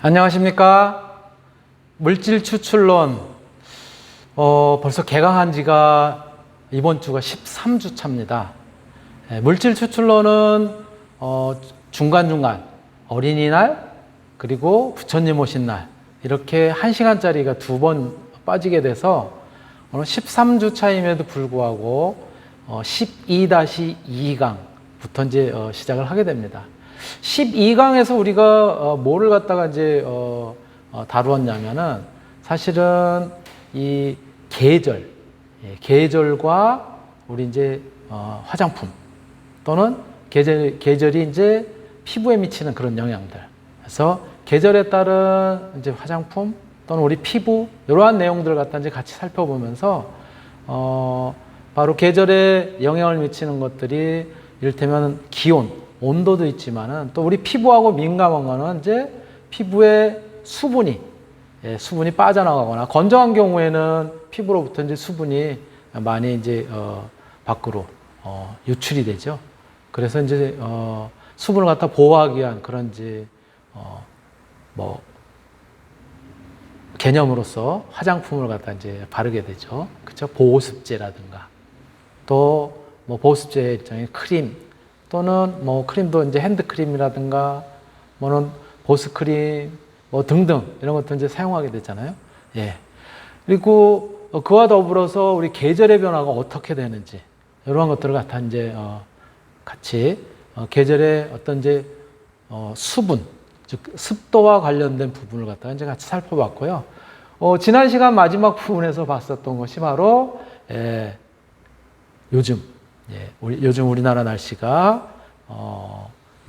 안녕하십니까. 물질 추출론 벌써 개강한 지가 이번 주가 13주 차입니다. 물질 추출론은 중간중간 어린이날 그리고 부처님 오신 날 이렇게 1시간짜리가 2번 빠지게 돼서 오늘 13주 차임에도 불구하고 12-2강부터 이제 시작을 하게 됩니다. 12강에서 우리가 뭐를 갖다가 이제 다루었냐면은 사실은 이 계절과 우리 이제 화장품 또는 계절이 이제 피부에 미치는 그런 영향들. 그래서 계절에 따른 이제 화장품 또는 우리 피부 이러한 내용들을 갖다 이제 같이 살펴보면서 바로 계절에 영향을 미치는 것들이 이를테면 기온, 온도도 있지만은 또 우리 피부하고 민감한 거는 이제 피부에 수분이 빠져나가거나 건조한 경우에는 피부로부터 이제 수분이 많이 이제 밖으로 유출이 되죠. 그래서 이제 수분을 갖다 보호하기 위한 그런 이제 뭐 개념으로서 화장품을 갖다 이제 바르게 되죠. 그렇죠? 보습제라든가 또 뭐 보습제 일종의 크림 또는 뭐 크림도 이제 핸드크림이라든가 뭐는 보습크림 뭐 등등 이런 것도 이제 사용하게 되잖아요. 예. 그리고 그와 더불어서 우리 계절의 변화가 어떻게 되는지 이런 것들을 갖다 이제 같이 계절의 어떤 이제 수분 즉 습도와 관련된 부분을 갖다가 이제 같이 살펴봤고요. 지난 시간 마지막 부분에서 봤었던 것이 바로 요즘 우리나라 날씨가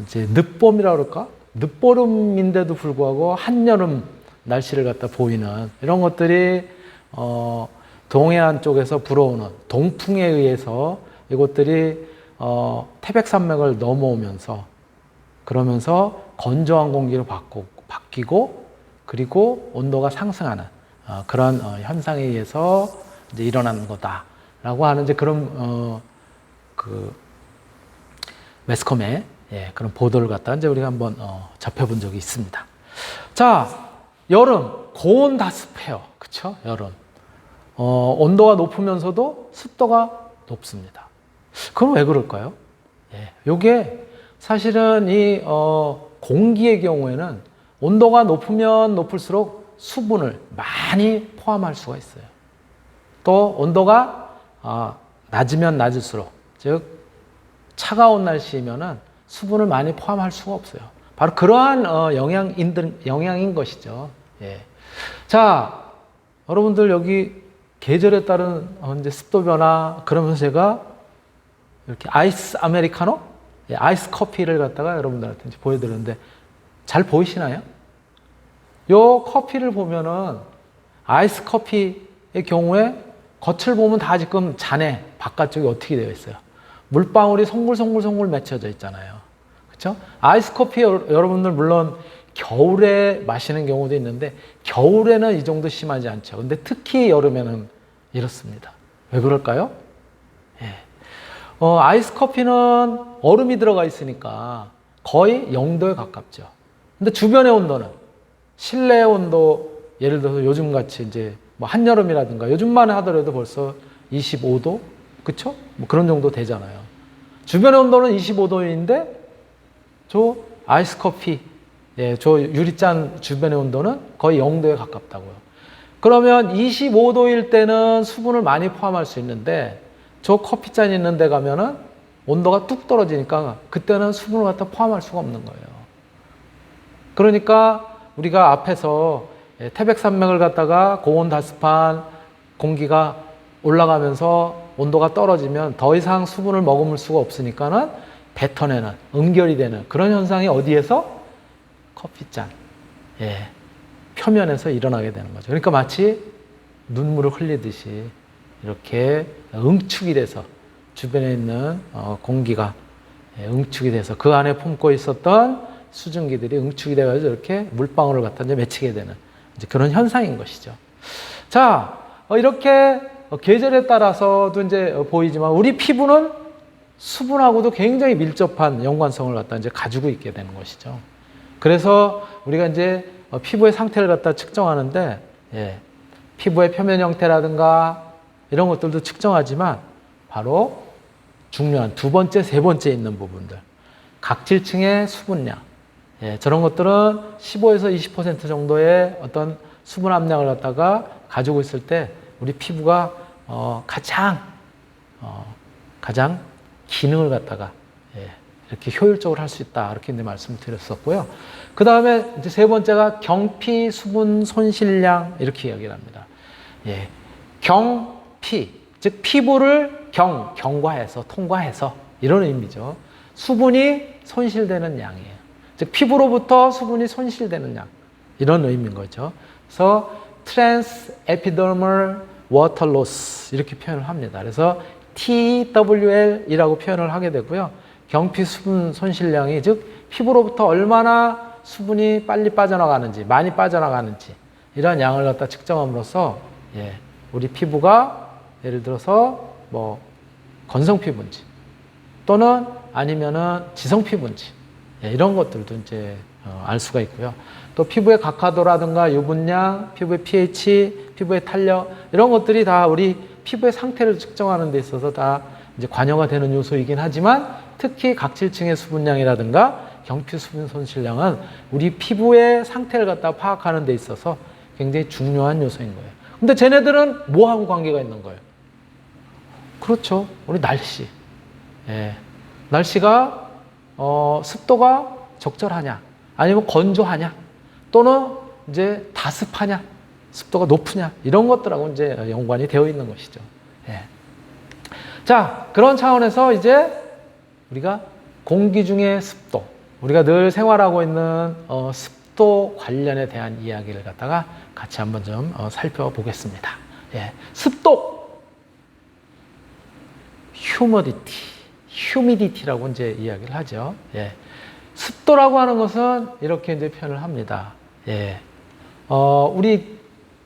이제 늦봄이라 그럴까? 늦보름인데도 불구하고 한여름 날씨를 갖다 보이는 이런 것들이 동해안 쪽에서 불어오는 동풍에 의해서 이것들이 태백산맥을 넘어오면서 그러면서 건조한 공기로 바뀌고 그리고 온도가 상승하는 그런 현상에 의해서 이제 일어나는 거다라고 하는 이제 그런 그 매스컴의 그런 보도를 갖다가 이제 우리가 한번 접해본 적이 있습니다. 자, 여름 고온 다습해요, 그렇죠? 여름 온도가 높으면서도 습도가 높습니다. 그럼 왜 그럴까요? 요게 사실은 이 공기의 경우에는 온도가 높으면 높을수록 수분을 많이 포함할 수가 있어요. 또 온도가 낮으면 낮을수록 즉 차가운 날씨면은 수분을 많이 포함할 수가 없어요. 바로 그러한 영향인 것이죠. 예. 자, 여러분들 여기 계절에 따른 이제 습도 변화 그러면서 제가 이렇게 아이스 아메리카노, 아이스 커피를 갖다가 여러분들한테 이제 보여드렸는데 잘 보이시나요? 요 커피를 보면은 아이스 커피의 경우에 겉을 보면 다 지금 잔에 바깥쪽이 어떻게 되어 있어요? 물방울이 송글송글 맺혀져 있잖아요. 그렇죠? 아이스 커피 여러분들 물론 겨울에 마시는 경우도 있는데 겨울에는 이 정도 심하지 않죠. 근데 특히 여름에는 이렇습니다. 왜 그럴까요? 아이스 커피는 얼음이 들어가 있으니까 거의 0도에 가깝죠. 근데 주변의 온도는 실내 온도 예를 들어서 요즘 같이 이제 뭐 한여름이라든가 요즘만 하더라도 벌써 25도 그쵸? 뭐 그런 정도 되잖아요. 주변의 온도는 25도인데 저 아이스 커피 저 유리잔 주변의 온도는 거의 0도에 가깝다고요. 그러면 25도일 때는 수분을 많이 포함할 수 있는데 저 커피잔 있는 데 가면은 온도가 뚝 떨어지니까 그때는 수분을 갖다 포함할 수가 없는 거예요. 그러니까 우리가 앞에서 태백산맥을 갖다가 고온 다습한 공기가 올라가면서 온도가 떨어지면 더 이상 수분을 머금을 수가 없으니까는 뱉어내는, 응결이 되는 그런 현상이 어디에서? 커피잔, 표면에서 일어나게 되는 거죠. 그러니까 마치 눈물을 흘리듯이 이렇게 응축이 돼서 주변에 있는 공기가 응축이 돼서 그 안에 품고 있었던 수증기들이 응축이 돼가지고 이렇게 물방울을 갖다 이제 맺히게 되는 이제 그런 현상인 것이죠. 자, 이렇게 계절에 따라서도 이제 보이지만 우리 피부는 수분하고도 굉장히 밀접한 연관성을 갖다 이제 가지고 있게 되는 것이죠. 그래서 우리가 이제 피부의 상태를 갖다 측정하는데 피부의 표면 형태라든가 이런 것들도 측정하지만 바로 중요한 두 번째, 세 번째 있는 부분들 각질층의 수분량 저런 것들은 15에서 20% 정도의 어떤 수분 함량을 갖다가 가지고 있을 때 우리 피부가 가장 기능을 갖다가 이렇게 효율적으로 할 수 있다 이렇게 이제 말씀을 드렸었고요. 그 다음에 이제 세 번째가 경피 수분 손실량 이렇게 이야기를 합니다. 경피 즉 피부를 경과해서 통과해서 이런 의미죠. 수분이 손실되는 양이에요. 즉 피부로부터 수분이 손실되는 양 이런 의미인 거죠. 그래서 Transepidermal Water Loss 이렇게 표현을 합니다. 그래서 TWL이라고 표현을 하게 되고요. 경피 수분 손실량이 즉 피부로부터 얼마나 수분이 빨리 빠져나가는지 많이 빠져나가는지 이런 양을 갖다 측정함으로써 우리 피부가 예를 들어서 뭐 건성 피부인지 또는 아니면은 지성 피부인지 이런 것들도 이제 알 수가 있고요. 또 피부의 각화도라든가 유분량, 피부의 pH, 피부의 탄력 이런 것들이 다 우리 피부의 상태를 측정하는 데 있어서 다 이제 관여가 되는 요소이긴 하지만 특히 각질층의 수분량이라든가 경피 수분 손실량은 우리 피부의 상태를 갖다 파악하는 데 있어서 굉장히 중요한 요소인 거예요. 근데 쟤네들은 뭐하고 관계가 있는 거예요? 그렇죠. 우리 날씨. 날씨가 습도가 적절하냐 아니면 건조하냐 또는 이제 다습하냐 습도가 높으냐 이런 것들하고 이제 연관이 되어 있는 것이죠. 자, 그런 차원에서 이제 우리가 공기 중의 습도 우리가 늘 생활하고 있는 습도 관련에 대한 이야기를 갖다가 같이 한번 좀 살펴보겠습니다. 습도 humidity라고 이제 이야기를 하죠. 습도라고 하는 것은 이렇게 이제 표현을 합니다.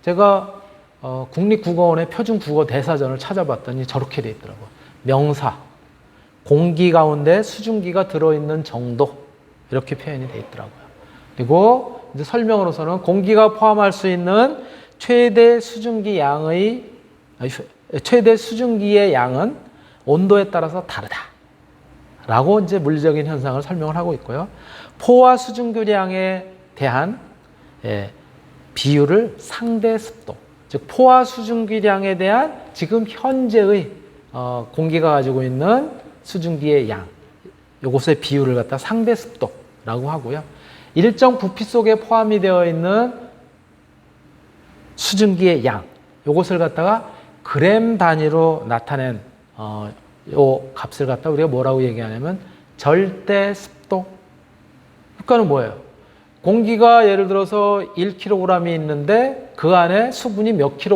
제가 국립국어원의 표준국어 대사전을 찾아봤더니 저렇게 돼 있더라고요. 명사, 공기 가운데 수증기가 들어있는 정도 이렇게 표현이 돼 있더라고요. 그리고 이제 설명으로서는 공기가 포함할 수 있는 최대 수증기의 양은 온도에 따라서 다르다. 라고 이제 물리적인 현상을 설명을 하고 있고요. 포화 수증기량에 대한 비율을 상대 습도, 즉 포화 수증기량에 대한 지금 현재의 공기가 가지고 있는 수증기의 양, 요것의 비율을 갖다 상대 습도라고 하고요. 일정 부피 속에 포함이 되어 있는 수증기의 양, 요것을 갖다가 그램 단위로 나타낸 요 값을 갖다 우리가 뭐라고 얘기하냐면 절대 습도. 그러니까는 뭐예요? 공기가 예를 들어서 1kg이 있는데 그 안에 수분이 몇 g이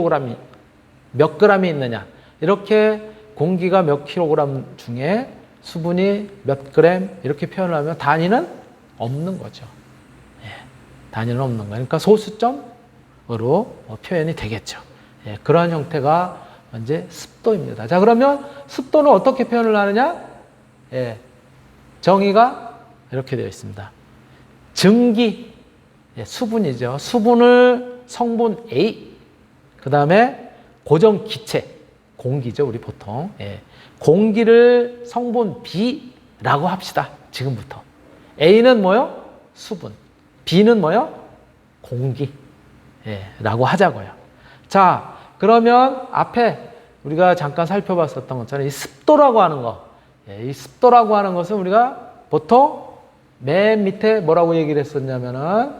있느냐. 이렇게 공기가 몇 kg 중에 수분이 몇 g 이렇게 표현을 하면 단위는 없는 거죠. 단위는 없는 거예요. 그러니까 소수점으로 표현이 되겠죠. 그러한 형태가 이제 습도입니다. 자, 그러면 습도는 어떻게 표현을 하느냐? 정의가 이렇게 되어 있습니다. 증기, 수분이죠. 수분을 성분 A, 그 다음에 고정 기체, 공기죠, 우리 보통. 공기를 성분 B라고 합시다, 지금부터. A는 뭐요? 수분. B는 뭐요? 공기. 라고 하자고요. 자, 그러면 앞에 우리가 잠깐 살펴봤었던 것처럼 이 습도라고 하는 거, 이 습도라고 하는 것은 우리가 보통 맨 밑에 뭐라고 얘기를 했었냐면은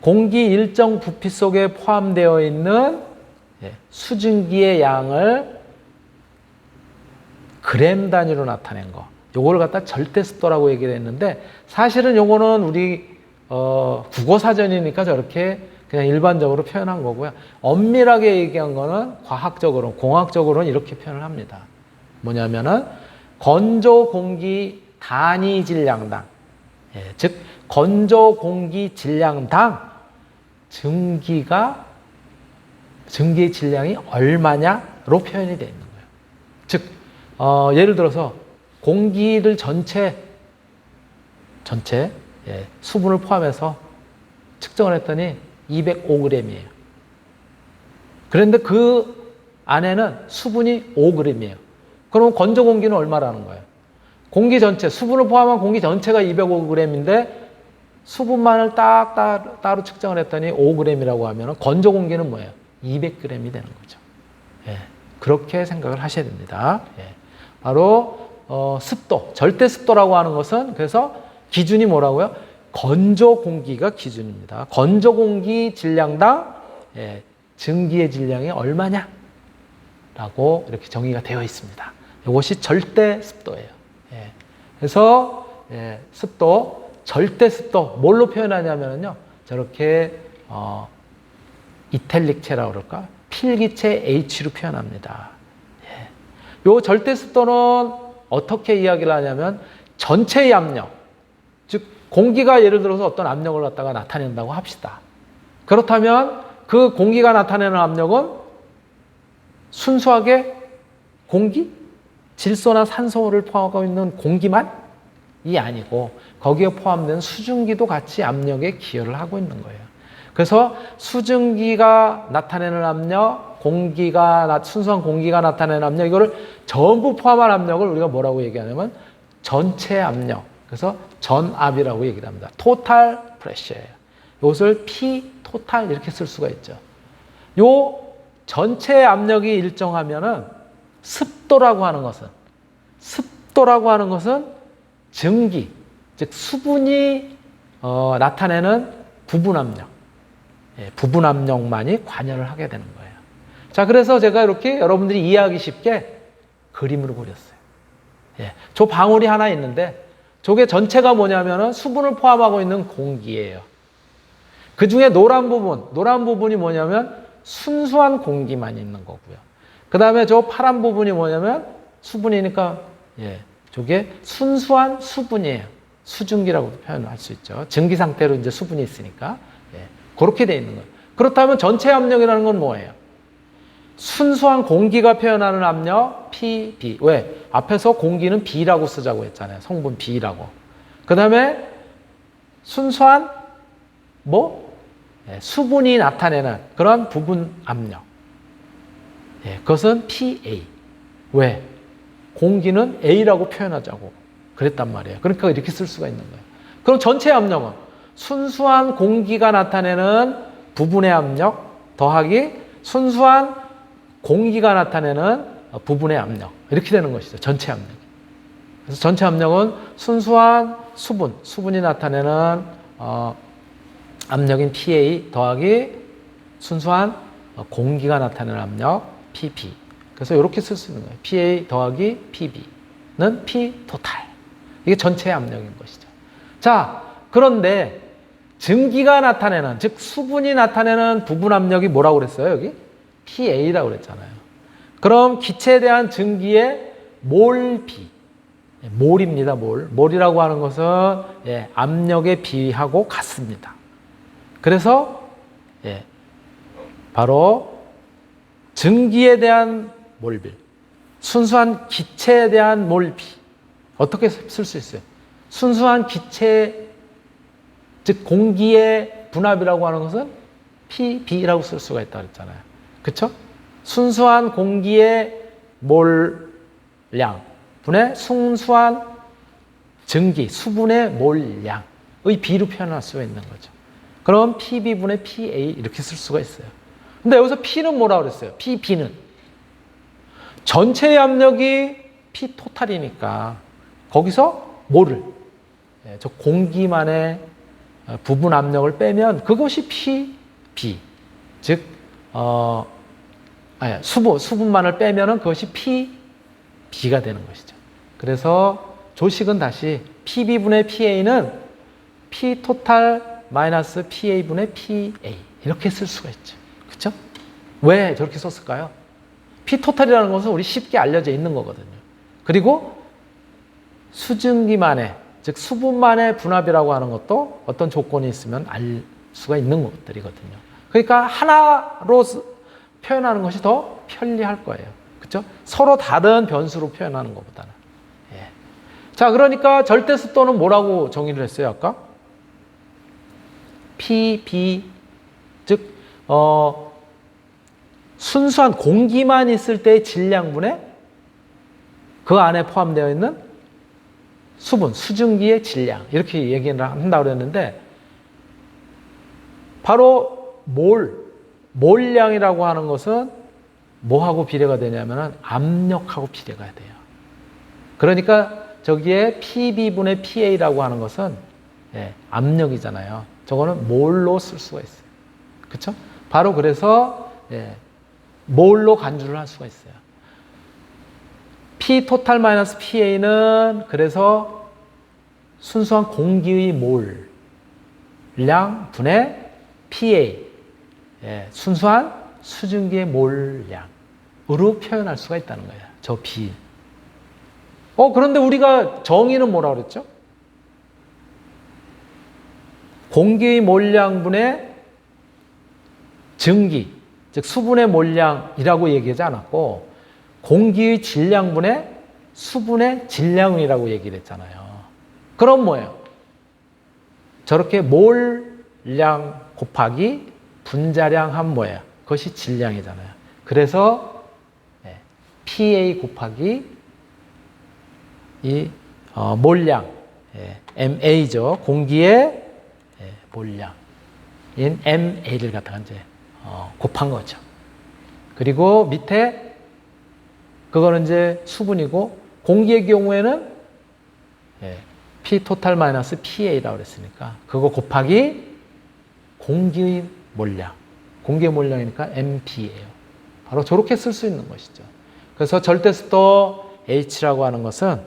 공기 일정 부피 속에 포함되어 있는 수증기의 양을 그램 단위로 나타낸 거, 요거를 갖다 절대 습도라고 얘기를 했는데 사실은 요거는 우리 국어 사전이니까 저렇게 그냥 일반적으로 표현한 거고요. 엄밀하게 얘기한 거는 과학적으로, 공학적으로는 이렇게 표현을 합니다. 뭐냐면은 건조 공기 단위 질량당, 즉 건조 공기 질량당 증기의 질량이 얼마냐로 표현이 되어 있는 거예요. 즉 예를 들어서 공기를 전체 수분을 포함해서 측정을 했더니 205g이에요. 그런데 그 안에는 수분이 5g이에요. 그럼 건조 공기는 얼마라는 거예요? 공기 전체, 수분을 포함한 공기 전체가 205g인데 수분만을 따로 측정을 했더니 5g이라고 하면 건조 공기는 뭐예요? 200g이 되는 거죠. 예, 그렇게 생각을 하셔야 됩니다. 예, 바로 습도, 절대 습도라고 하는 것은 그래서 기준이 뭐라고요? 건조 공기가 기준입니다. 건조 공기 질량당 증기의 질량이 얼마냐? 라고 이렇게 정의가 되어 있습니다. 이것이 절대 습도예요. 그래서 습도, 절대 습도 뭘로 표현하냐면요, 저렇게 이탈릭체라고 그럴까? 필기체 H로 표현합니다. 요 절대 습도는 어떻게 이야기를 하냐면 전체의 압력, 즉 공기가 예를 들어서 어떤 압력을 갖다가 나타낸다고 합시다. 그렇다면 그 공기가 나타내는 압력은 순수하게 공기? 질소나 산소를 포함하고 있는 공기만이 아니고 거기에 포함된 수증기도 같이 압력에 기여를 하고 있는 거예요. 그래서 수증기가 나타내는 압력, 순수한 공기가 나타내는 압력, 이거를 전부 포함한 압력을 우리가 뭐라고 얘기하냐면 전체 압력, 그래서 전압이라고 얘기를 합니다. 토탈 프레셔예요. 이것을 P 토탈 이렇게 쓸 수가 있죠. 요 전체 압력이 일정하면은 습도라고 하는 것은 증기, 즉 수분이 나타내는 부분 압력, 부분 압력만이 관여를 하게 되는 거예요. 자, 그래서 제가 이렇게 여러분들이 이해하기 쉽게 그림으로 그렸어요. 저 방울이 하나 있는데 저게 전체가 뭐냐면은 수분을 포함하고 있는 공기예요. 그 중에 노란 부분이 뭐냐면 순수한 공기만 있는 거고요. 그 다음에 저 파란 부분이 뭐냐면 수분이니까, 저게 순수한 수분이에요. 수증기라고 표현할 수 있죠. 증기 상태로 이제 수분이 있으니까. 그렇게 돼 있는 거예요. 그렇다면 전체 압력이라는 건 뭐예요? 순수한 공기가 표현하는 압력, PB. 왜? 앞에서 공기는 B라고 쓰자고 했잖아요. 성분 B라고. 그 다음에 순수한 수분이 나타내는 그런 부분 압력. 그것은 PA. 왜? 공기는 A라고 표현하자고 그랬단 말이에요. 그러니까 이렇게 쓸 수가 있는 거예요. 그럼 전체 압력은 순수한 공기가 나타내는 부분의 압력 더하기 순수한 공기가 나타내는 부분의 압력. 이렇게 되는 것이죠. 전체 압력. 그래서 전체 압력은 순수한 수분이 나타내는 압력인 PA 더하기 순수한 공기가 나타내는 압력 PP. 그래서 이렇게 쓸 수 있는 거예요. PA 더하기 PB는 P 토탈. 이게 전체 압력인 것이죠. 자, 그런데 증기가 나타내는, 즉 수분이 나타내는 부분 압력이 뭐라고 그랬어요? 여기 PA라고 그랬잖아요. 그럼 기체에 대한 증기의 몰 B. 몰입니다. 몰이라고 하는 것은 압력에 비하고 같습니다. 그래서 바로 증기에 대한 몰빌, 순수한 기체에 대한 몰비. 어떻게 쓸 수 있어요? 순수한 기체, 즉 공기의 분압이라고 하는 것은 PB라고 쓸 수가 있다고 했잖아요. 그렇죠? 순수한 공기의 몰량 분의 순수한 증기, 수분의 몰량의 B로 표현할 수가 있는 거죠. 그럼 PB분의 PA 이렇게 쓸 수가 있어요. 근데 여기서 P는 뭐라고 그랬어요? PB는 전체의 압력이 P 토탈이니까 거기서 뭐를? 저 공기만의 부분 압력을 빼면 그것이 PB, 즉 수분만을 빼면은 그것이 PB가 되는 것이죠. 그래서 조식은 다시 PB분의 PA는 P 토탈 마이너스 PA분의 PA 이렇게 쓸 수가 있죠. 그렇죠? 왜 저렇게 썼을까요? P 토탈이라는 것은 우리 쉽게 알려져 있는 거거든요. 그리고 수증기만의, 즉 수분만의 분압이라고 하는 것도 어떤 조건이 있으면 알 수가 있는 것들이거든요. 그러니까 하나로 표현하는 것이 더 편리할 거예요. 그렇죠? 서로 다른 변수로 표현하는 것보다는. 자, 그러니까 절대 습도는 뭐라고 정의를 했어요, 아까? PB, 즉 순수한 공기만 있을 때의 질량분의 그 안에 포함되어 있는 수분, 수증기의 질량, 이렇게 얘기를 한다고 그랬는데, 바로 몰량이라고 하는 것은 뭐하고 비례가 되냐면 압력하고 비례가 돼요. 그러니까 저기에 PB분의 PA라고 하는 것은 압력이잖아요. 저거는 몰로 쓸 수가 있어요. 그렇죠? 바로 그래서 몰로 간주를 할 수가 있어요. P 토탈 마이너스 PA는 그래서 순수한 공기의 몰량 분의 PA, 순수한 수증기의 몰량으로 표현할 수가 있다는 거예요. 저 B. 그런데 우리가 정의는 뭐라고 그랬죠? 공기의 몰량분의 증기, 즉 수분의 몰량이라고 얘기하지 않았고, 공기의 질량분의 수분의 질량이라고 얘기를 했잖아요. 그럼 뭐예요? 저렇게 몰량 곱하기 분자량 하면 뭐예요? 그것이 질량이잖아요. 그래서 PA 곱하기 이 몰량, MA죠. 공기의 몰량인 MA를 갖다가 이제 곱한 거죠. 그리고 밑에 그거는 이제 수분이고, 공기의 경우에는 P 토탈 마이너스 PA라고 그랬으니까 그거 곱하기 공기의 몰량, 공기의 몰량이니까 MP예요. 바로 저렇게 쓸 수 있는 것이죠. 그래서 절대습도 H라고 하는 것은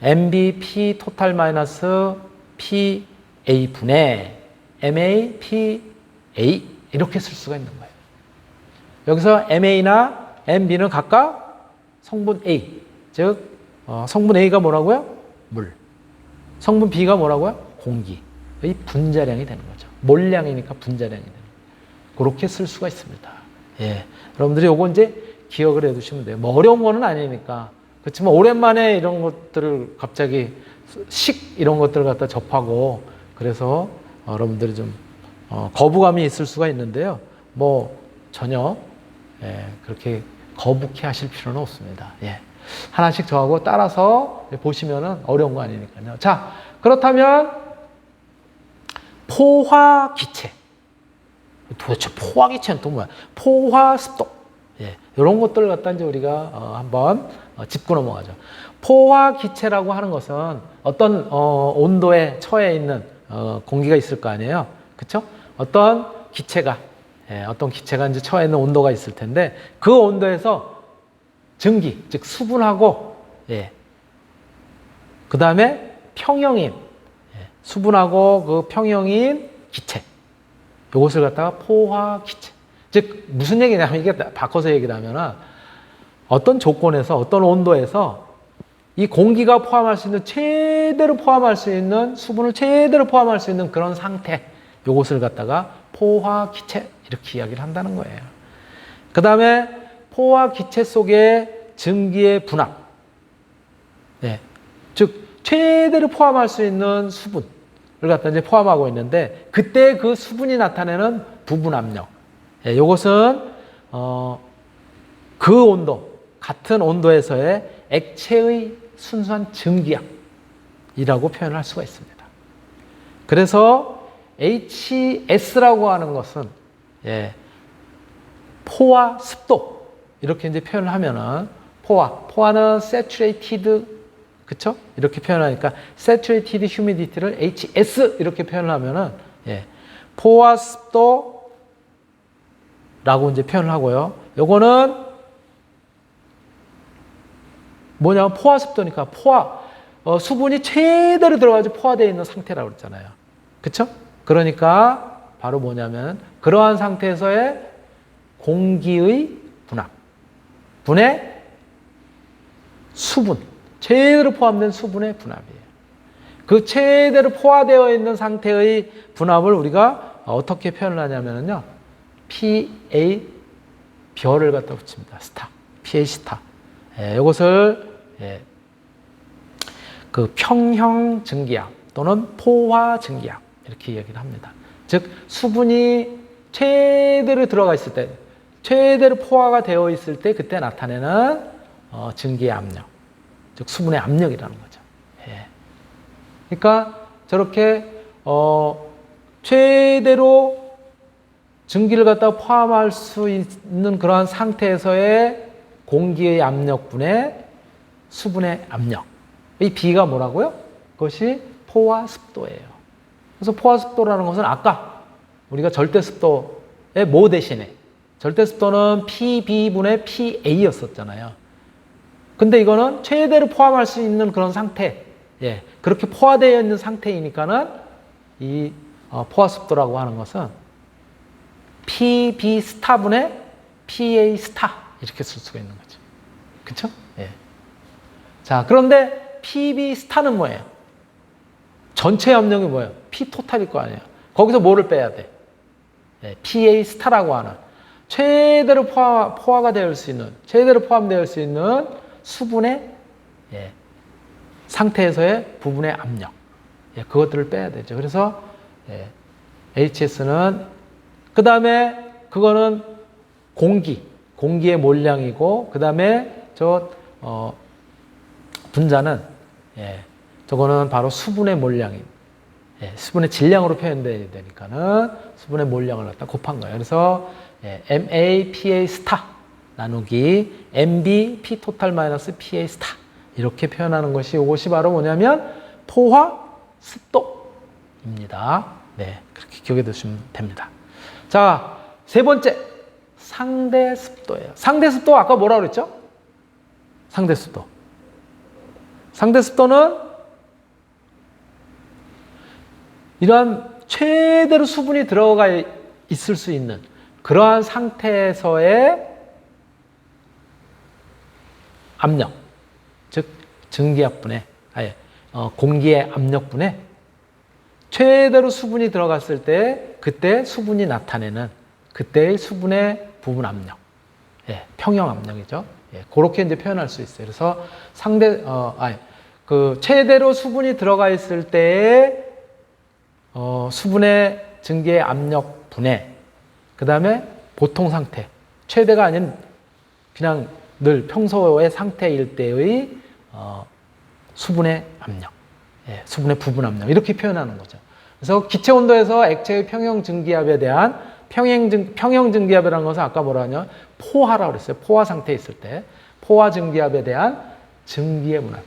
MB P 토탈 마이너스 PA 분의 MA PA 이렇게 쓸 수가 있는 거예요. 여기서 MA나 MB는 각각 성분 A, 즉 성분 A가 뭐라고요? 물. 성분 B가 뭐라고요? 공기의 분자량이 되는 거죠. 몰량이니까 분자량이 되는 거예요. 그렇게 쓸 수가 있습니다. 여러분들이 요거 이제 기억을 해두시면 돼요. 뭐 어려운 거는 아니니까. 그렇지만 오랜만에 이런 것들을 갑자기 이런 것들을 갖다 접하고, 그래서 여러분들이 좀 거부감이 있을 수가 있는데요. 뭐 전혀 그렇게 거북해 하실 필요는 없습니다. 하나씩 저하고 따라서 보시면은 어려운 거 아니니까요. 자, 그렇다면 포화기체. 도대체 포화기체는 또 뭐야? 포화습도. 이런 것들을 갖다 이제 우리가 한번 짚고 넘어가죠. 포화기체라고 하는 것은 어떤 온도에 처해 있는 공기가 있을 거 아니에요. 그렇죠? 어떤 기체가 이제 처해 있는 온도가 있을 텐데, 그 온도에서 증기, 즉 수분하고 그 다음에 평형인 수분하고 그 평형인 기체, 이것을 갖다가 포화기체. 즉 무슨 얘기냐면, 이게 바꿔서 얘기를 하면 어떤 조건에서 어떤 온도에서 이 공기가 포함할 수 있는, 최대로 포함할 수 있는 수분을 최대로 포함할 수 있는 그런 상태, 이것을 갖다가 포화기체 이렇게 이야기를 한다는 거예요. 그 다음에 포화기체 속에 증기의 분압, 즉 최대로 포함할 수 있는 수분을 갖다 이제 포함하고 있는데, 그때 그 수분이 나타내는 부분 압력, 이것은 그 온도, 같은 온도에서의 액체의 순수한 증기압이라고 표현할 수가 있습니다. 그래서 HS라고 하는 것은 포화 습도, 이렇게 이제 표현을 하면은 포화는 saturated, 그쵸? 이렇게 표현하니까 saturated humidity를 HS 이렇게 표현을 하면은 포화 습도라고 이제 표현을 하고요. 요거는 뭐냐면 포화 습도니까 수분이 최대로 들어가서 포화되어 있는 상태라고 그랬잖아요. 그쵸? 그러니까 바로 뭐냐면 그러한 상태에서의 공기의 분압 분의 수분, 최대로 포함된 수분의 분압이에요. 그 최대로 포화되어 있는 상태의 분압을 우리가 어떻게 표현을 하냐면요, PA 별을 갖다 붙입니다. 스타, PA 스타. 이것을 그 평형 증기압 또는 포화 증기압 이렇게 얘기를 합니다. 즉 수분이 최대로 들어가 있을 때, 최대로 포화가 되어 있을 때 그때 나타내는 증기의 압력, 즉 수분의 압력이라는 거죠. 예. 그러니까 저렇게 최대로 증기를 갖다가 포함할 수 있는 그러한 상태에서의 공기의 압력분의 수분의 압력. 이 B가 뭐라고요? 그것이 포화습도예요. 그래서 포화습도라는 것은 아까 우리가 절대습도의 뭐 대신에 절대습도는 PB분의 PA였었잖아요. 근데 이거는 최대로 포함할 수 있는 그런 상태, 예, 그렇게 포화되어 있는 상태이니까는 이 포화습도라고 하는 것은 PB 스타분의 PA 스타 이렇게 쓸 수가 있는 거죠. 그렇죠? 예. 자, 그런데 PB 스타는 뭐예요? 전체 압력이 뭐예요? P 토탈일 거 아니에요. 거기서 뭐를 빼야 돼? 예, PA 스타라고 하는 최대로 포화가 되어 수 있는, 최대로 포함되어 수 있는 수분의, 예, 상태에서의 부분의 압력, 예, 그것들을 빼야 되죠. 그래서 예, HS는 그 다음에 그거는 공기의 몰량이고, 그 다음에 분자는, 예, 저거는 바로 수분의 몰량인, 예, 수분의 질량으로 표현돼야 되니까는 수분의 몰량을 갖다 곱한 거예요. 그래서 예, MAPA 스타 나누기 MB P 토탈 마이너스 PA 스타 이렇게 표현하는 것이, 이것이 바로 뭐냐면 포화 습도입니다. 네, 그렇게 기억해 두시면 됩니다. 자, 세 번째 상대 습도예요. 상대 습도 아까 뭐라고 그랬죠? 상대 습도. 상대 습도는 이러한 최대로 수분이 들어가 있을 수 있는 그러한 상태에서의 압력, 즉 증기압분의, 공기의 압력분에 최대로 수분이 들어갔을 때 그때 수분이 나타내는 그때의 수분의 부분 압력, 예, 평형 압력이죠. 예, 그렇게 이제 표현할 수 있어요. 그래서 최대로 수분이 들어가 있을 때의 수분의 증기의 압력 분해, 그 다음에 보통 상태, 최대가 아닌 그냥 늘 평소의 상태일 때의 수분의 압력, 예, 수분의 부분 압력 이렇게 표현하는 거죠. 그래서 기체 온도에서 액체의 평형 증기압에 대한 평형 증기압이라는 것은 아까 뭐라 하냐, 포화라고 그랬어요. 포화 상태에 있을 때 포화 증기압에 대한 증기의 분압,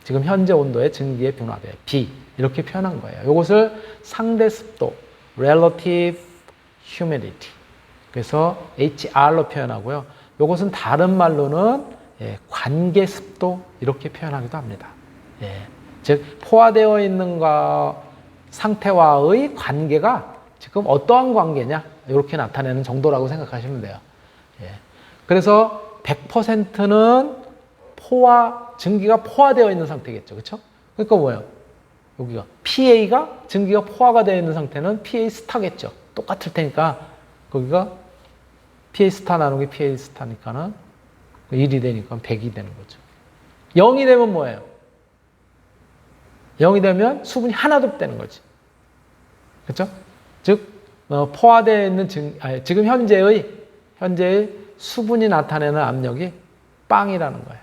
지금 현재 온도의 증기의 분압에 B 이렇게 표현한 거예요. 이것을 상대 습도, relative humidity, 그래서 HR로 표현하고요. 이것은 다른 말로는 관계 습도 이렇게 표현하기도 합니다. 예, 즉 포화되어 있는 상태와의 관계가 지금 어떠한 관계냐 이렇게 나타내는 정도라고 생각하시면 돼요. 예, 그래서 100%는 증기가 포화되어 있는 상태겠죠. 그렇죠? 그러니까 뭐예요? 여기가 PA가 증기가 포화가 되어 있는 상태는 PA 스타겠죠. 똑같을 테니까 거기가 PA 스타 나누기 PA 스타니까는 1이 되니까 100이 되는 거죠. 0이 되면 뭐예요? 0이 되면 수분이 하나도 없다는 거지. 그렇죠? 즉 포화되어 있는 지금 현재의 수분이 나타내는 압력이 빵이라는 거예요.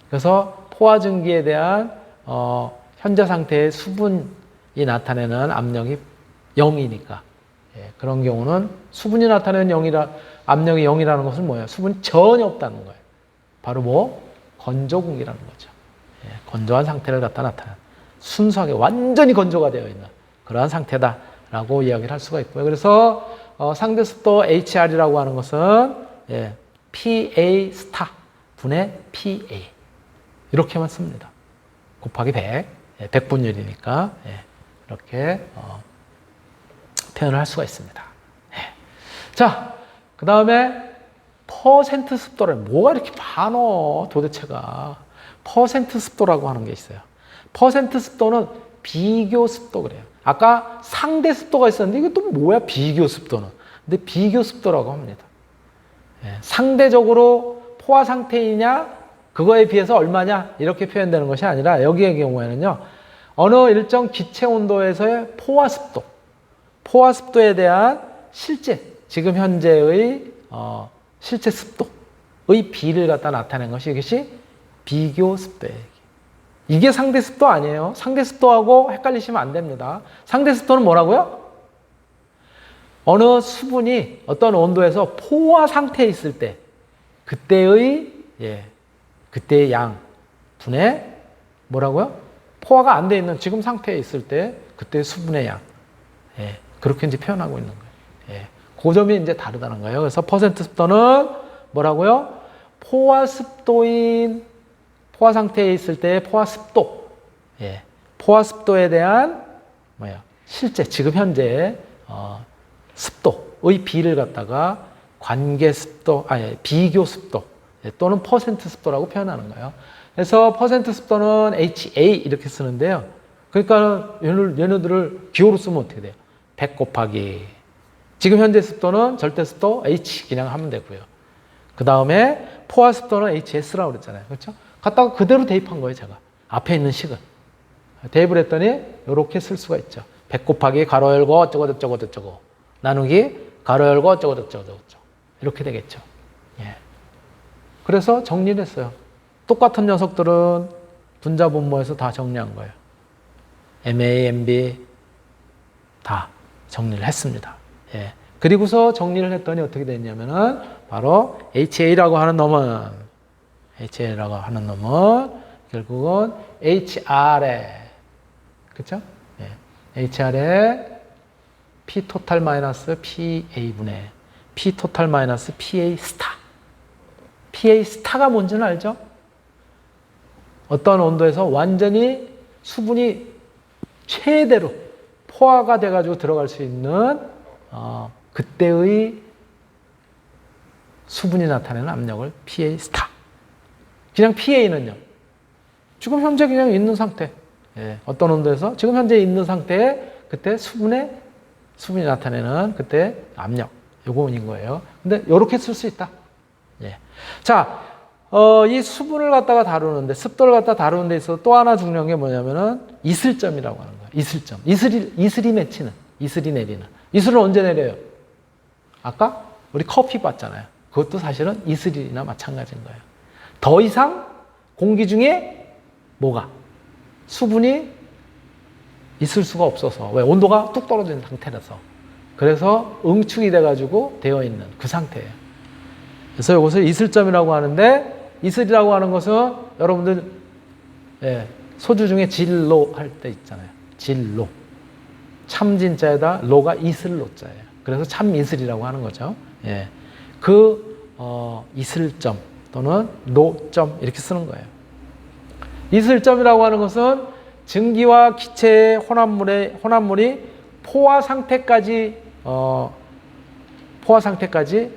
그래서 포화 증기에 대한 현재 상태의 수분이 나타내는 압력이 0이니까, 예, 그런 경우는 수분이 나타내는 압력이 0이라는 것은 뭐예요? 수분이 전혀 없다는 거예요. 바로 건조 공기라는 거죠. 예, 건조한 상태를 갖다 나타내는, 순수하게 완전히 건조가 되어 있는 그러한 상태다라고 이야기를 할 수가 있고요. 그래서 상대 습도 HR이라고 하는 것은, 예, PA 스타 분의 PA 이렇게만 씁니다. 곱하기 100, 예, 100분율이니까, 예, 이렇게 표현을 할 수가 있습니다. 예. 자, 그 다음에 퍼센트 습도를, 뭐가 이렇게 많어 도대체가. 퍼센트 습도라고 하는 게 있어요. 퍼센트 습도는 비교 습도 그래요. 아까 상대 습도가 있었는데 이게 또 뭐야, 비교 습도는. 근데 비교 습도라고 합니다. 예, 상대적으로 포화 상태이냐 그거에 비해서 얼마냐 이렇게 표현되는 것이 아니라, 여기의 경우에는요, 어느 일정 기체 온도에서의 포화 습도, 포화 습도에 대한 실제, 지금 현재의 실제 습도의 비를 갖다 나타낸 것이 이것이 비교 습도예요. 이게 상대 습도 아니에요. 상대 습도하고 헷갈리시면 안 됩니다. 상대 습도는 뭐라고요? 어느 수분이 어떤 온도에서 포화 상태에 있을 때 그때의 그때의 양 분의 뭐라고요? 포화가 안 돼 있는 지금 상태에 있을 때 그때의 수분의 양. 그렇게 이제 표현하고 있는 거예요. 그 점이 이제 다르다는 거예요. 그래서 퍼센트 습도는 뭐라고요? 포화 습도인 포화 상태에 있을 때의 포화 습도. 포화 습도에 대한 실제 지금 현재 습도의 비를 갖다가 관계 습도, 비교 습도 또는 퍼센트 습도라고 표현하는 거예요. 그래서 퍼센트 습도는 HA 이렇게 쓰는데요. 그러니까 얘네들을 기호로 쓰면 어떻게 돼요? 100 곱하기 지금 현재 습도는 절대 습도 H 그냥 하면 되고요. 그 다음에 포화 습도는 HS라고 그랬잖아요. 그렇죠? 갖다가 그대로 대입한 거예요, 제가. 앞에 있는 식은. 대입을 했더니 이렇게 쓸 수가 있죠. 100 곱하기 가로 열고 어쩌고 저쩌고 저쩌고 나누기 가로 열고 어쩌고 저쩌고 저쩌고 이렇게 되겠죠. 그래서 정리를 했어요. 똑같은 녀석들은 분자 분모에서 다 정리한 거예요. MA, MB 다 정리를 했습니다. 그리고서 정리를 했더니 어떻게 됐냐면은 바로 HA라고 하는 놈은 결국은 HR에 그렇죠? HR에 P 토탈 마이너스 PA분의 P 토탈 마이너스 PA 스타. PA 스타가 뭔지는 알죠? 어떤 온도에서 완전히 수분이 최대로 포화가 돼가지고 들어갈 수 있는 그때의 수분이 나타내는 압력을 PA 스타. 그냥 PA는요. 지금 현재 그냥 있는 상태. 어떤 온도에서 지금 현재 있는 상태에 그때 수분이 나타내는 그때 압력. 요거인 거예요. 근데 요렇게 쓸 수 있다. 자, 이 수분을 갖다가 다루는데 습도를 갖다 다루는 데 있어서 또 하나 중요한 게 뭐냐면은 이슬점이라고 하는 거예요. 이슬점. 이슬이 맺히는, 이슬이 내리는. 이슬은 언제 내려요? 아까 우리 커피 봤잖아요. 그것도 사실은 이슬이나 마찬가지인 거예요. 더 이상 공기 중에 뭐가? 수분이 있을 수가 없어서. 왜? 온도가 뚝 떨어진 상태라서. 그래서 응축이 돼가지고 되어 있는 그 상태예요. 그래서 이것을 이슬점이라고 하는데, 이슬이라고 하는 것은 여러분들 소주 중에 진로 할 때 있잖아요. 진로. 참진자에다 로가 이슬로자예요. 그래서 참이슬이라고 하는 거죠. 이슬점 또는 노점 이렇게 쓰는 거예요. 이슬점이라고 하는 것은 증기와 기체의 혼합물이 포화 상태까지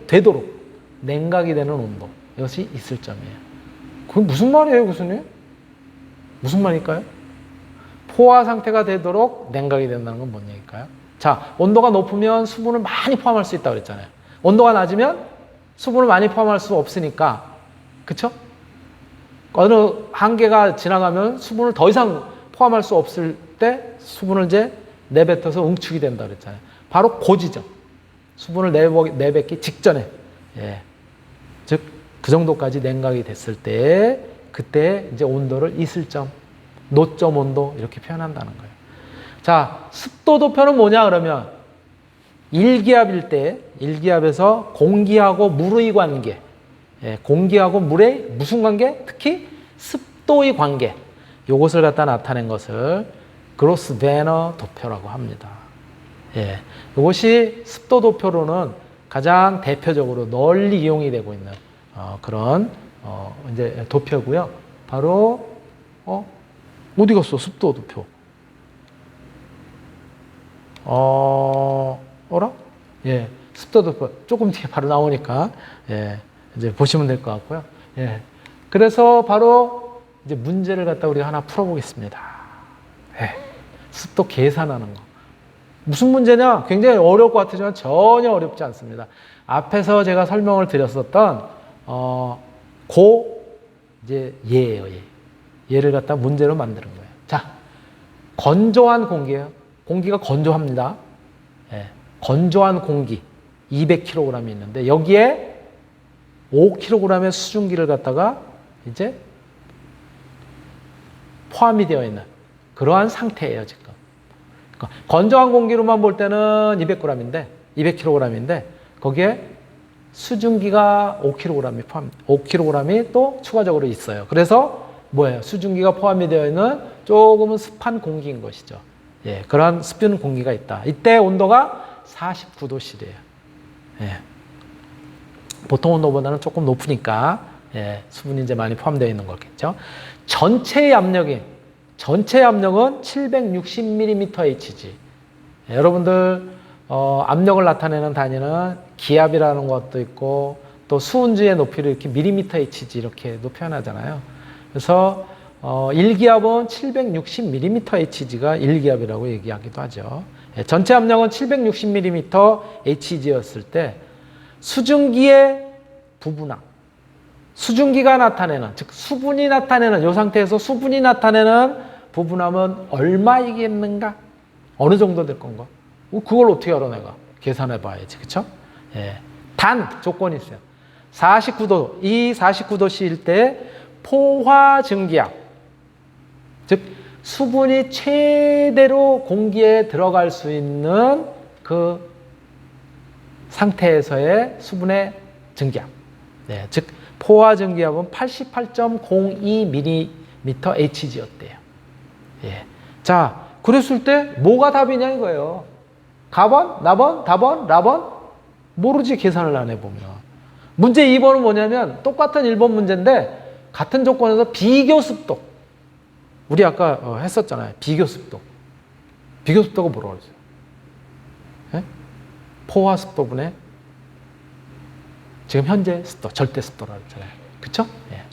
되도록 냉각이 되는 온도. 이것이 이슬점이에요. 그게 무슨 말이에요, 교수님? 무슨 말일까요? 포화 상태가 되도록 냉각이 된다는 건 뭔 얘기일까요? 자, 온도가 높으면 수분을 많이 포함할 수 있다고 그랬잖아요. 온도가 낮으면 수분을 많이 포함할 수 없으니까, 그쵸? 어느 한계가 지나가면 수분을 더 이상 포함할 수 없을 때 수분을 이제 내뱉어서 응축이 된다고 그랬잖아요. 바로 그 지점. 수분을 내뱉기 직전에. 즉, 그 정도까지 냉각이 됐을 때, 그때 이제 온도를 이슬점, 노점 온도 이렇게 표현한다는 거예요. 자, 습도 도표는 뭐냐 그러면 일기압일 때, 일기압에서 공기하고 물의 관계, 공기하고 물의 무슨 관계? 특히 습도의 관계. 요것을 갖다 나타낸 것을 그로스 베너 도표라고 합니다. 이것이 습도 도표로는 가장 대표적으로 널리 이용이 되고 있는 그런 이제 도표고요. 바로 어디 갔어? 습도 도표. 어라? 습도 도표 조금 뒤에 바로 나오니까 이제 보시면 될 것 같고요. 그래서 바로 이제 문제를 갖다 우리가 하나 풀어보겠습니다. 습도 계산하는 거. 무슨 문제냐? 굉장히 어려울 것 같지만 전혀 어렵지 않습니다. 앞에서 제가 설명을 드렸었던 이제 예예요. 얘를 갖다 문제로 만드는 거예요. 자, 건조한 공기예요. 공기가 건조합니다. 예, 건조한 공기 200kg이 있는데 여기에 5kg의 수증기를 갖다가 이제 포함이 되어 있는 그러한 상태예요, 지금. 그러니까 건조한 공기로만 볼 때는 200kg인데 거기에 수증기가 5kg이 또 추가적으로 있어요. 그래서 뭐예요? 수증기가 포함이 되어 있는 조금은 습한 공기인 것이죠. 예, 그러한 습한 공기가 있다. 이때 온도가 49도씨래요. 예. 보통 온도보다는 조금 높으니까 예, 수분이 이제 많이 포함되어 있는 거겠죠. 전체의 압력은 760mmHg. 예, 여러분들 압력을 나타내는 단위는 기압이라는 것도 있고 또 수은주의 높이를 이렇게 mmHg 이렇게도 표현하잖아요. 그래서 1기압은 760mmHg가 1기압이라고 얘기하기도 하죠. 예, 전체 압력은 760mmHg였을 때 수증기의 부분함, 수증기가 나타내는, 즉 수분이 나타내는, 이 상태에서 수분이 나타내는 부분함은 얼마이겠는가? 어느 정도 될 건가? 그걸 어떻게 알아 내가? 계산해 봐야지, 그쵸? 예. 단 조건이 있어요. 49도, 이 49도씨일 때 포화 증기압, 즉 수분이 최대로 공기에 들어갈 수 있는 그 상태에서의 수분의 증기압, 네, 즉 포화 증기압은 88.02mmHg였대요. 예. 자, 그랬을 때 뭐가 답이냐 이거예요. 가번, 나번, 다번, 라번? 모르지, 계산을 안 해보면. 문제 2번은 뭐냐면 똑같은 1번 문제인데 같은 조건에서 비교습도. 우리 아까 했었잖아요. 비교습도. 비교습도가 뭐라고 그러죠? 예? 포화습도분의 지금 현재 습도, 절대 습도라고 했잖아요. 그쵸? 예.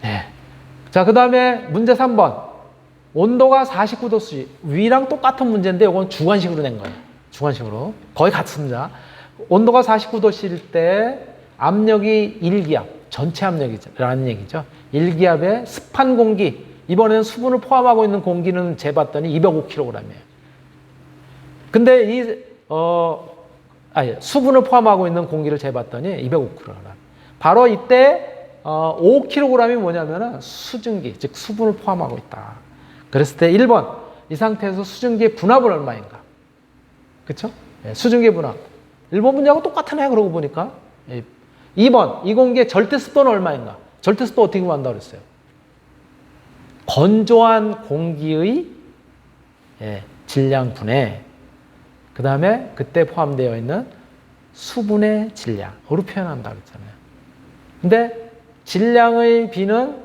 예. 자, 그 다음에 문제 3번. 온도가 49도씨. 위랑 똑같은 문제인데 이건 주관식으로 낸 거예요. 주관식으로. 거의 같습니다. 온도가 49도씨일 때 압력이 1기압, 전체 압력이라는 얘기죠. 1기압의 습한 공기, 이번에는 수분을 포함하고 있는 공기는 재봤더니 205kg이에요. 근데 수분을 포함하고 있는 공기를 재봤더니 205kg. 바로 이때 5kg이 뭐냐면은 수증기, 즉 수분을 포함하고 있다. 그랬을 때 1번, 이 상태에서 수증기의 분압은 얼마인가? 그쵸? 예, 수증기의 분압. 1번 문제하고 똑같네, 그러고 보니까. 예. 2번, 이 공기의 절대 습도는 얼마인가? 절대 습도 어떻게 구한다고 그랬어요? 건조한 공기의 질량분에 그 다음에 그때 포함되어 있는 수분의 질량으로 표현한다고 그랬잖아요. 근데 질량의 비는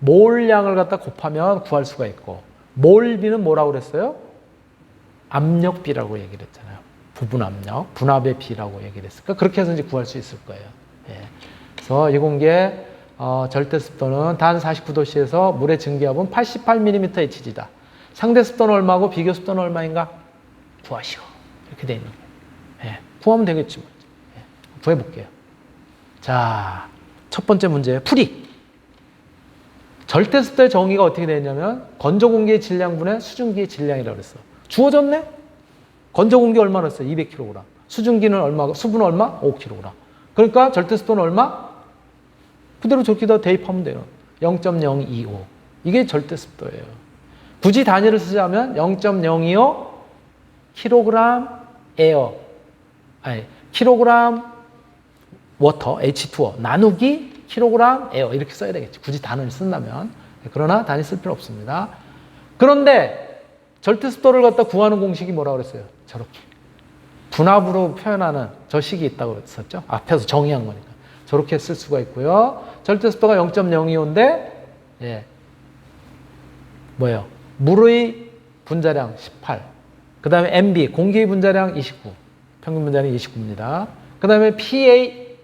몰량을 갖다 곱하면 구할 수가 있고 몰비는 뭐라고 그랬어요? 압력비라고 얘기를 했잖아요. 부분 압력, 분압의 비라고 얘기를 했으니까 그렇게 해서 이제 구할 수 있을 거예요. 예. 그래서 이 공기의 절대 습도는 단 49도씨에서 물의 증기압은 88mmHg다. 상대 습도는 얼마고 비교 습도는 얼마인가? 구하시오. 이렇게 돼 있는 거예요. 예. 구하면 되겠지. 예. 구해볼게요. 자, 첫 번째 문제 풀이. 절대 습도의 정의가 어떻게 되냐면 건조 공기의 질량분의 수증기의 질량이라고 그랬어. 주어졌네? 건조 공기 얼마나 했어요? 200kg. 수증기는 얼마? 수분은 얼마? 5kg. 그러니까 절대 습도는 얼마? 그대로 저기다 대입하면 돼요. 0.025. 이게 절대 습도예요. 굳이 단위를 쓰자면 0.025 kg 에어, kg 워터, H2O 나누기 kg 에어 이렇게 써야 되겠지. 굳이 단위를 쓴다면. 그러나 단위 쓸 필요 없습니다. 그런데 절대 습도를 갖다 구하는 공식이 뭐라고 그랬어요? 저렇게. 분압으로 표현하는 저 식이 있다고 그랬었죠. 앞에서 정의한 거니까. 저렇게 쓸 수가 있고요. 절대 습도가 0.025인데, 예. 뭐예요? 물의 분자량 18. 그 다음에 MB, 공기의 분자량 29. 평균 분자량 29입니다. 그 다음에 PA,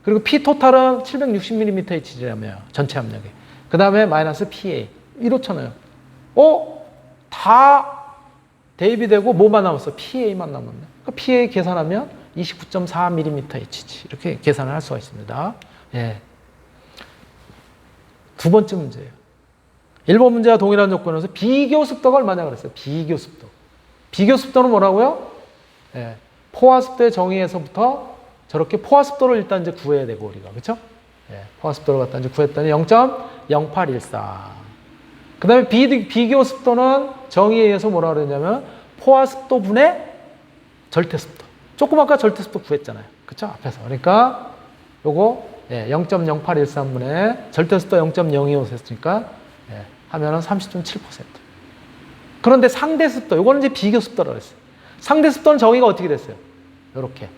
그리고 P 토탈은 760mmHg라며요. 전체 압력이. 그 다음에 마이너스 PA. 이렇잖아요. 다 대입이 되고 뭐만 남았어? PA만 남았네. 그러니까 PA 계산하면 29.4mmHg. 이렇게 계산을 할 수가 있습니다. 예. 두 번째 문제예요. 1번 문제와 동일한 조건에서 비교 습도가 얼마냐 그랬어요. 비교 습도. 비교 습도는 뭐라고요? 예, 포화 습도의 정의에서부터 저렇게 포화 습도를 일단 이제 구해야 되고 우리가 그렇죠? 예, 포화 습도를 갖다 이제 구했더니 0.0814. 그다음에 비교 습도는 정의에 의해서 뭐라 그랬냐면 포화 습도분의 절대 습도. 조금 아까 절대 습도 구했잖아요. 그렇죠? 앞에서. 그러니까 요거 0.0813분의 절대 습도 0.025 했으니까 하면은 30.7%. 그런데 상대 습도, 요거는 이제 비교 습도라고 했어요. 상대 습도는 정의가 어떻게 됐어요? 요렇게.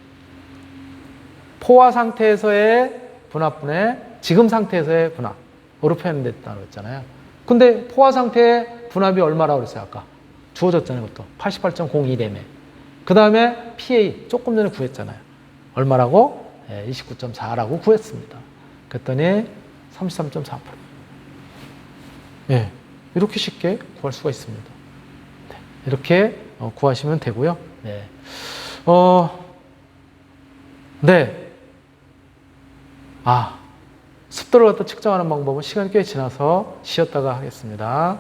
포화 상태에서의 분압분의 지금 상태에서의 분압으로 표현됐다고 했잖아요. 근데 포화 상태의 분압이 얼마라고 그랬어요, 아까? 주어졌잖아요, 그것도. 88.02래며. 그 다음에 PA, 조금 전에 구했잖아요. 얼마라고? 29.4라고 구했습니다. 그랬더니 33.4%. 예, 이렇게 쉽게 구할 수가 있습니다. 네, 이렇게 구하시면 되고요. 네. 네. 습도를 갖다 측정하는 방법은 시간이 꽤 지나서 쉬었다가 하겠습니다.